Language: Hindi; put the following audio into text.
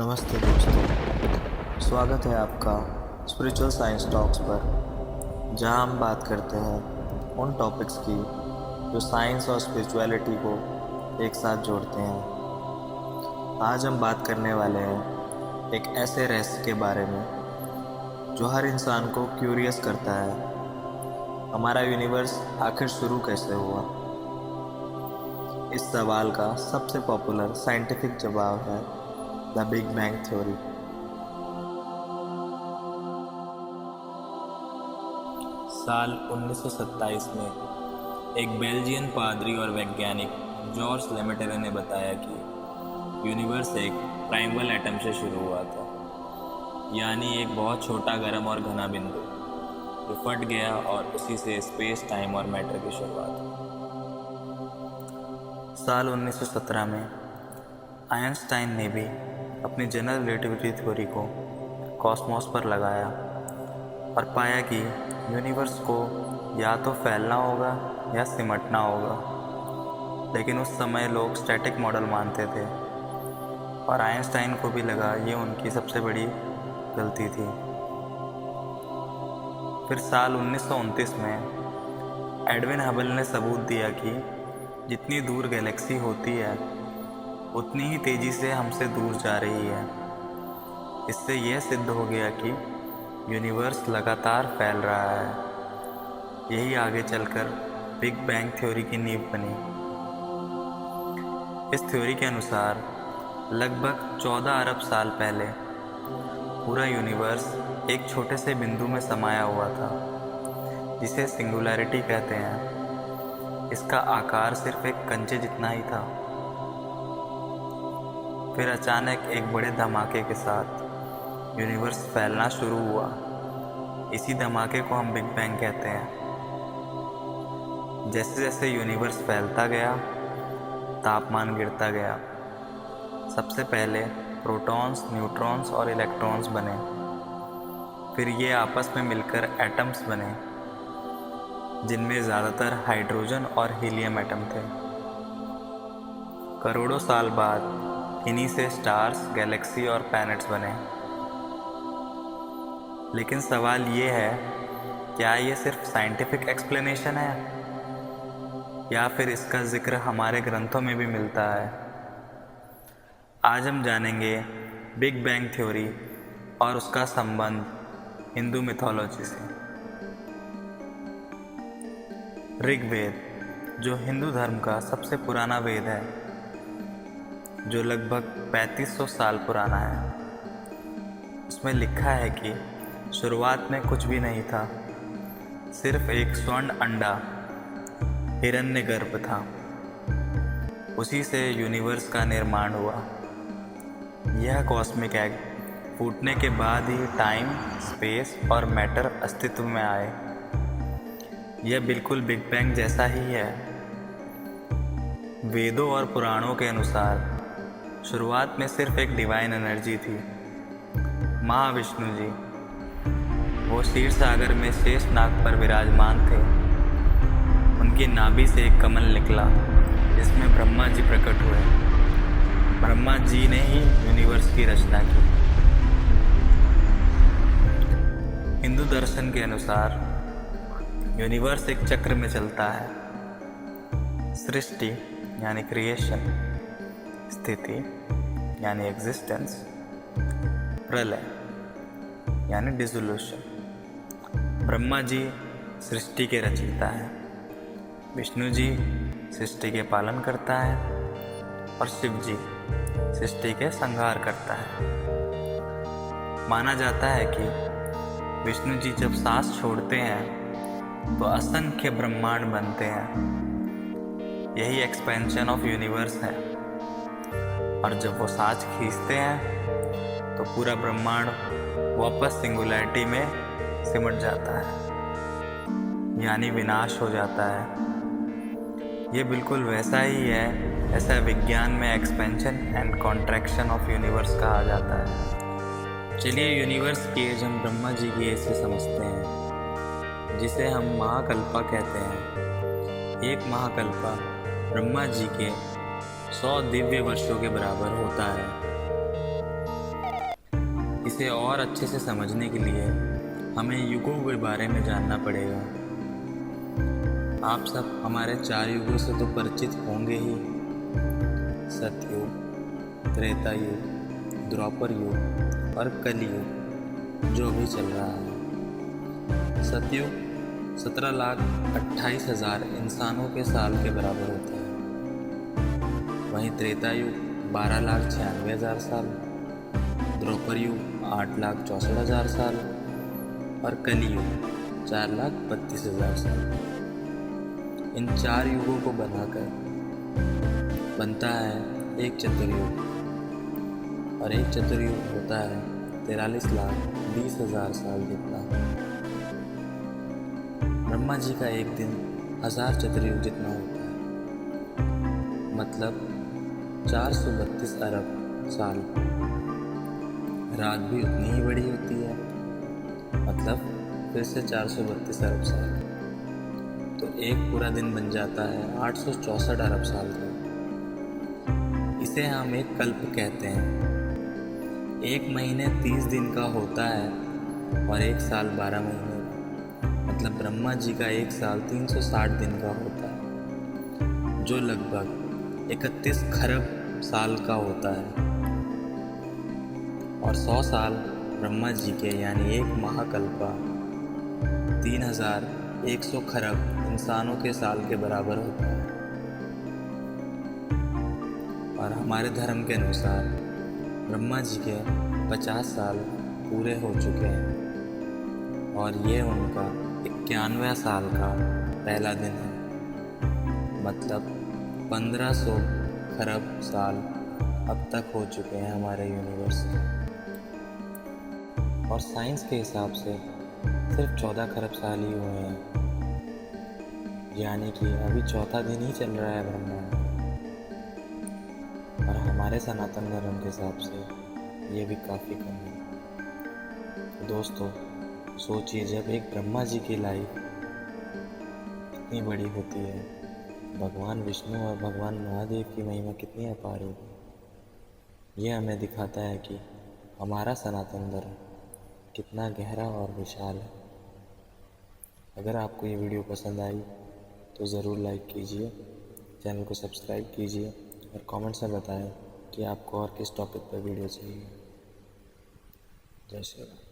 नमस्ते दोस्तों, स्वागत है आपका स्पिरिचुअल साइंस टॉक्स पर, जहां हम बात करते हैं उन टॉपिक्स की जो साइंस और स्पिरिचुअलिटी को एक साथ जोड़ते हैं। आज हम बात करने वाले हैं एक ऐसे रहस्य के बारे में जो हर इंसान को क्यूरियस करता है। हमारा यूनिवर्स आखिर शुरू कैसे हुआ? इस सवाल का सबसे पॉपुलर साइंटिफिक जवाब है द बिग बैंग थ्योरी। साल 1927 में एक बेल्जियन पादरी और वैज्ञानिक जॉर्ज लेमेटेरे ने बताया कि यूनिवर्स एक प्राइमल एटम से शुरू हुआ था, यानी एक बहुत छोटा गर्म और घना बिंदु जो फट गया और उसी से स्पेस, टाइम और मैटर की शुरुआत हुई। साल 1917 में आइंस्टाइन ने भी अपनी जनरल रिलेटिविटी थ्योरी को कॉस्मोस पर लगाया और पाया कि यूनिवर्स को या तो फैलना होगा या सिमटना होगा। लेकिन उस समय लोग स्टैटिक मॉडल मानते थे और आइंस्टाइन को भी लगा ये उनकी सबसे बड़ी गलती थी। फिर साल 1929 में एडविन हबल ने सबूत दिया कि जितनी दूर गैलेक्सी होती है उतनी ही तेज़ी से हमसे दूर जा रही है। इससे यह सिद्ध हो गया कि यूनिवर्स लगातार फैल रहा है। यही आगे चलकर बिग बैंग थ्योरी की नींव बनी। इस थ्योरी के अनुसार लगभग 14 अरब साल पहले पूरा यूनिवर्स एक छोटे से बिंदु में समाया हुआ था, जिसे सिंगुलैरिटी कहते हैं। इसका आकार सिर्फ एक कंचे जितना ही था। फिर अचानक एक बड़े धमाके के साथ यूनिवर्स फैलना शुरू हुआ। इसी धमाके को हम बिग बैंग कहते हैं। जैसे जैसे यूनिवर्स फैलता गया, तापमान गिरता गया। सबसे पहले प्रोटॉन्स, न्यूट्रॉन्स और इलेक्ट्रॉन्स बने। फिर ये आपस में मिलकर एटम्स बने, जिनमें ज़्यादातर हाइड्रोजन और हीलियम एटम थे। करोड़ों साल बाद इन्हीं से स्टार्स, गैलेक्सी और प्लैनेट्स बने। लेकिन सवाल ये है, क्या ये सिर्फ साइंटिफिक एक्सप्लेनेशन है या फिर इसका जिक्र हमारे ग्रंथों में भी मिलता है? आज हम जानेंगे बिग बैंग थ्योरी और उसका संबंध हिंदू मिथोलॉजी से। ऋग्वेद, जो हिंदू धर्म का सबसे पुराना वेद है, जो लगभग 3500 साल पुराना है, उसमें लिखा है कि शुरुआत में कुछ भी नहीं था, सिर्फ एक स्वर्ण अंडा हिरण्यगर्भ था। उसी से यूनिवर्स का निर्माण हुआ। यह कॉस्मिक एग फूटने के बाद ही टाइम, स्पेस और मैटर अस्तित्व में आए। यह बिल्कुल बिग बैंग जैसा ही है। वेदों और पुराणों के अनुसार शुरुआत में सिर्फ एक डिवाइन एनर्जी थी। महाविष्णु जी, वो क्षीर सागर में शेषनाग पर विराजमान थे। उनकी नाभि से एक कमल निकला, जिसमें ब्रह्मा जी प्रकट हुए। ब्रह्मा जी ने ही यूनिवर्स की रचना की। हिंदू दर्शन के अनुसार यूनिवर्स एक चक्र में चलता है। सृष्टि यानी क्रिएशन, स्थिति यानी एग्जिस्टेंस, प्रलय यानी डिसोल्यूशन। ब्रह्मा जी सृष्टि के रचयिता हैं, विष्णु जी सृष्टि के पालन करता है और शिव जी सृष्टि के संहार करता है। माना जाता है कि विष्णु जी जब सांस छोड़ते हैं तो असंख्य ब्रह्मांड बनते हैं। यही एक्सपेंशन ऑफ यूनिवर्स है। और जब वो सांस खींचते हैं तो पूरा ब्रह्मांड वापस सिंगुलैरिटी में सिमट जाता है, यानी विनाश हो जाता है। ये बिल्कुल वैसा ही है जैसा विज्ञान में expansion and contraction of universe कहा जाता है। चलिए यूनिवर्स की एज हम ब्रह्मा जी की एज से समझते हैं, जिसे हम महाकल्पा कहते हैं। एक महाकल्पा ब्रह्मा जी के 100 दिव्य वर्षों के बराबर होता है। इसे और अच्छे से समझने के लिए हमें युगों के बारे में जानना पड़ेगा। आप सब हमारे 4 युगों से तो परिचित होंगे ही। सतयुग, त्रेता युग, द्वापर युग और कलयुग जो भी चल रहा है। सतयुग 17,28,000 इंसानों के साल के बराबर होता है। वहीं त्रेता युग 12,96,000 साल, द्वापर युग 8,64,000 साल और कलयुग 4,32,000 साल। इन 4 युगों को बनाकर बनता है एक चतुर्युग, और एक चतुर्युग होता है 43,20,000 साल जितना। ब्रह्मा जी का एक दिन 1000 चतुर्युग जितना होता है, मतलब 432 अरब साल। रात भी उतनी ही बड़ी होती है, मतलब फिर से 432 अरब साल। तो एक पूरा दिन बन जाता है 864 अरब साल का। इसे हम एक कल्प कहते हैं। एक महीने 30 दिन का होता है और एक साल 12 महीने का, मतलब ब्रह्मा जी का एक साल 360 दिन का होता है, जो लगभग 31 खरब साल का होता है। और 100 साल ब्रह्मा जी के यानी एक महाकल्पा 3,100 खरब इंसानों के साल के बराबर होता है। और हमारे धर्म के अनुसार ब्रह्मा जी के 50 साल पूरे हो चुके हैं और ये उनका 91वां साल का पहला दिन है, मतलब 1500 खरब साल अब तक हो चुके हैं हमारे यूनिवर्स में। और साइंस के हिसाब से सिर्फ 14 खरब साल ही हुए हैं, यानी कि अभी चौथा दिन ही चल रहा है ब्रह्मांड। और हमारे सनातन धर्म के हिसाब से ये भी काफ़ी कम है। तो दोस्तों सोचिए, जब एक ब्रह्मा जी की लाइफ इतनी बड़ी होती है, भगवान विष्णु और भगवान महादेव की महिमा कितनी अपार होगी। ये हमें दिखाता है कि हमारा सनातन धर्म कितना गहरा और विशाल है। अगर आपको ये वीडियो पसंद आई तो ज़रूर लाइक कीजिए, चैनल को सब्सक्राइब कीजिए और कमेंट्स में बताएं कि आपको और किस टॉपिक पर वीडियो चाहिए। जय श्री राम।